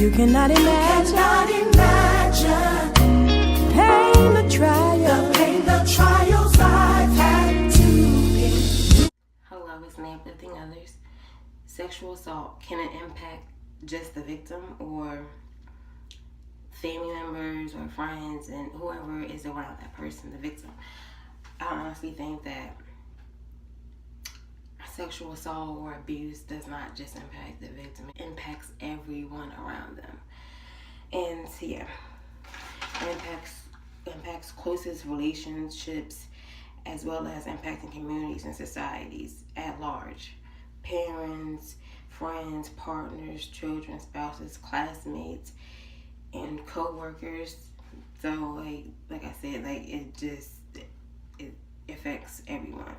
You cannot imagine pain, the trials I've had to endure. Hello, it's me, Uplifting Others. Sexual assault, can it impact just the victim or family members or friends and whoever is around that person, the victim? I honestly think that sexual assault or abuse does not just impact the victim, it impacts everyone around them. And yeah, it impacts closest relationships as well as impacting communities and societies at large. Parents, friends, partners, children, spouses, classmates, and co-workers. So like I said, it affects everyone.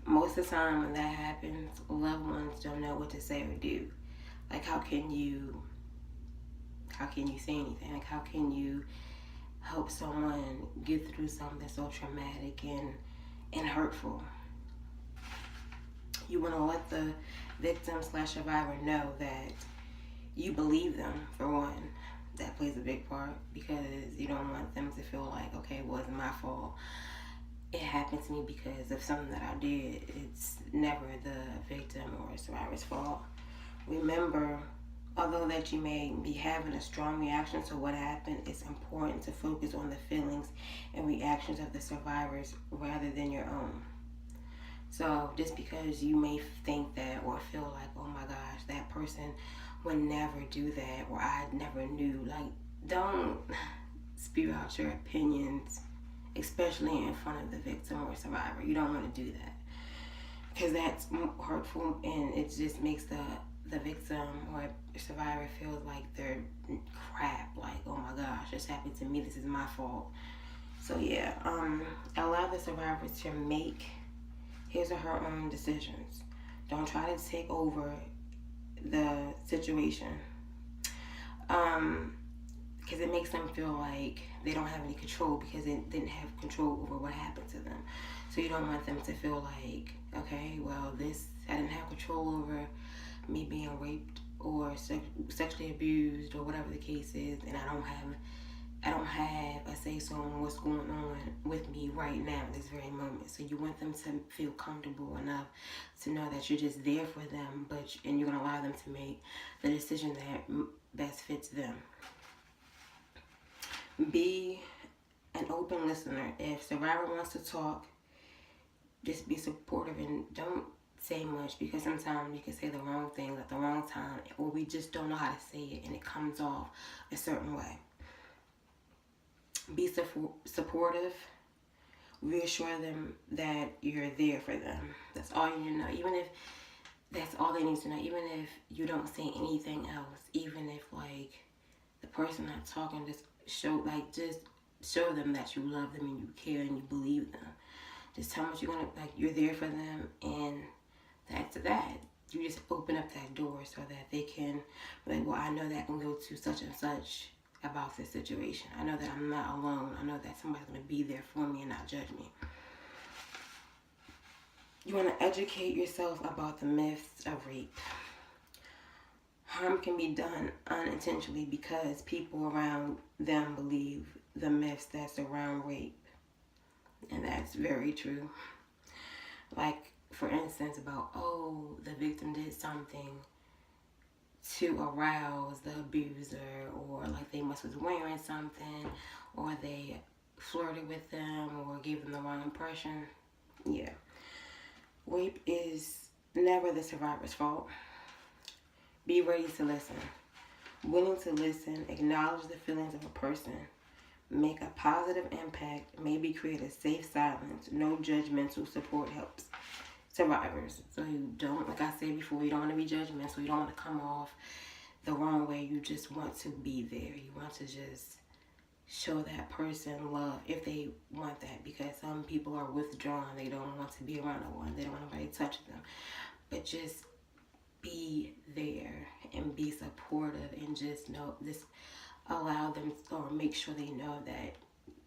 Most of the time when that happens, loved ones don't know what to say or do. Like, how can you say anything? Like, how can you help someone get through something so traumatic and hurtful? You want to let the victim/survivor know that you believe them, for one. That plays a big part, because you don't want them to feel like, okay, well, it's my fault. It happened to me because of something that I did. It's never the victim or survivor's fault. Remember, although that you may be having a strong reaction to what happened, it's important to focus on the feelings and reactions of the survivors rather than your own. So just because you may think that or feel like, oh my gosh, that person would never do that, or I never knew, like, don't spew out your opinions, especially in front of the victim or survivor. You don't want to do that, because that's hurtful, and it just makes the victim or survivor feel like they're crap, like, oh my gosh, this happened to me, this is my fault. So yeah, allow the survivor to make his or her own decisions. Don't try to take over the situation, because it makes them feel like they don't have any control, because they didn't have control over what happened to them. So you don't want them to feel like, okay, well, I didn't have control over me being raped or sexually abused or whatever the case is, and I don't have a say-so on what's going on with me right now, this very moment. So you want them to feel comfortable enough to know that you're just there for them, and you're going to allow them to make the decision that best fits them. Be an open listener. If survivor wants to talk, just be supportive and don't say much, because sometimes you can say the wrong thing at the wrong time, or we just don't know how to say it and it comes off a certain way. Be supportive. Reassure them that you're there for them. That's all you need to know. Even if that's all they need to know. Even if you don't say anything else. Even if, like, the person not talking, just show them that you love them and you care and you believe them. Just tell them you're there for them, and that's that. You just open up that door so that they can be like, well, I know that I can go to such and such about this situation. I know that I'm not alone. I know that somebody's going to be there for me and not judge me. You want to educate yourself about the myths of rape. Harm can be done unintentionally because people around them believe the myths that surround rape. And that's very true. Like, for instance, about, oh, the victim did something to arouse the abuser, or like they was wearing something, or they flirted with them, or gave them the wrong impression. Yeah. Rape is never the survivor's fault. Be ready to listen. Willing to listen, acknowledge the feelings of a person, make a positive impact, maybe create a safe silence. No judgmental support helps survivors. So you don't, like I said before, you don't want to be judgmental. You don't want to come off the wrong way. You just want to be there. You want to just show that person love if they want that, because some people are withdrawn. They don't want to be around no one. They don't want anybody to touch them. But just be there and be supportive, and just allow them, or make sure they know that,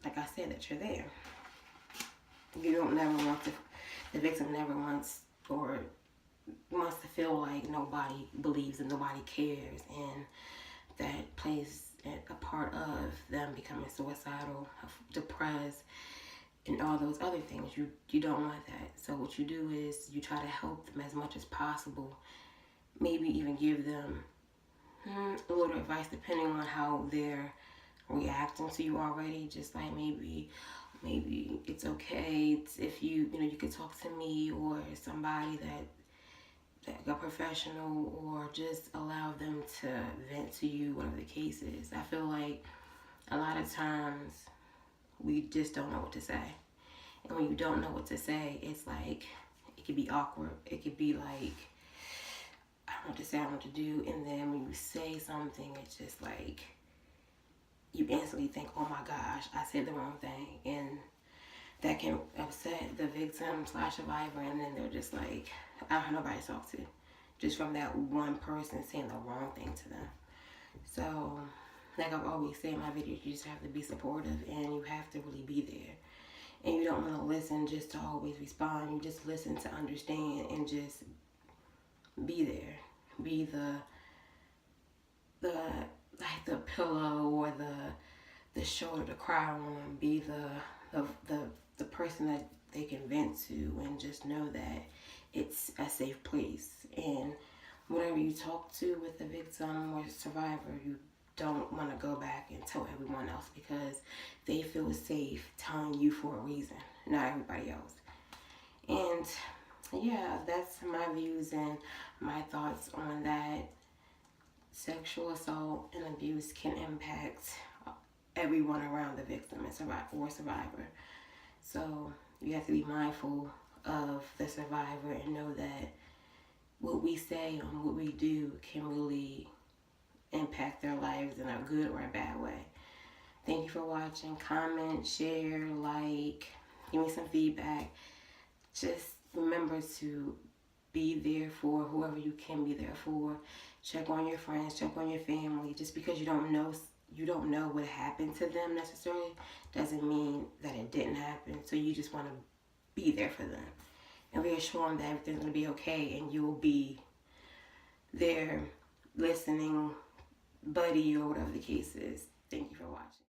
like I said, that you're there. You don't never want to, the victim never wants, or wants to feel like nobody believes and nobody cares, and that plays a part of them becoming suicidal, depressed, and all those other things. You don't want that. So what you do is you try to help them as much as possible. Maybe even give them a little advice depending on how they're reacting to you already. Just like maybe it's okay if you could talk to me or somebody that a professional, or just allow them to vent to you, whatever the case is. I feel like a lot of times we just don't know what to say. And when you don't know what to say, it's like, it could be awkward. It could be like, I don't know what to say, I don't know what to do. And then when you say something, it's just like, you instantly think, oh my gosh, I said the wrong thing. And that can upset the victim / survivor. And then they're just like, I don't have nobody to talk to. Just from that one person saying the wrong thing to them. So, like I've always said in my videos, you just have to be supportive and you have to really be there. And you don't want to listen just to always respond. You just listen to understand and just be there. Be the pillow or the shoulder to cry on. Be the person that they can vent to, and just know that it's a safe place. And whatever you talk to with the victim or survivor, you don't want to go back and tell everyone else, because they feel safe telling you for a reason, not everybody else. And yeah, that's my views and my thoughts on that. Sexual assault and abuse can impact everyone around the victim and survivor. So you have to be mindful of the survivor and know that what we say and what we do can really impact their lives in a good or a bad way. Thank you for watching. Comment, share, like, give me some feedback. Just remember to be there for whoever you can be there for. Check on your friends, check on your family. Just because you don't know what happened to them necessarily doesn't mean that it didn't happen. So you just want to be there for them and reassure them that everything's going to be okay, and you'll be their listening buddy or whatever the case is. Thank you for watching.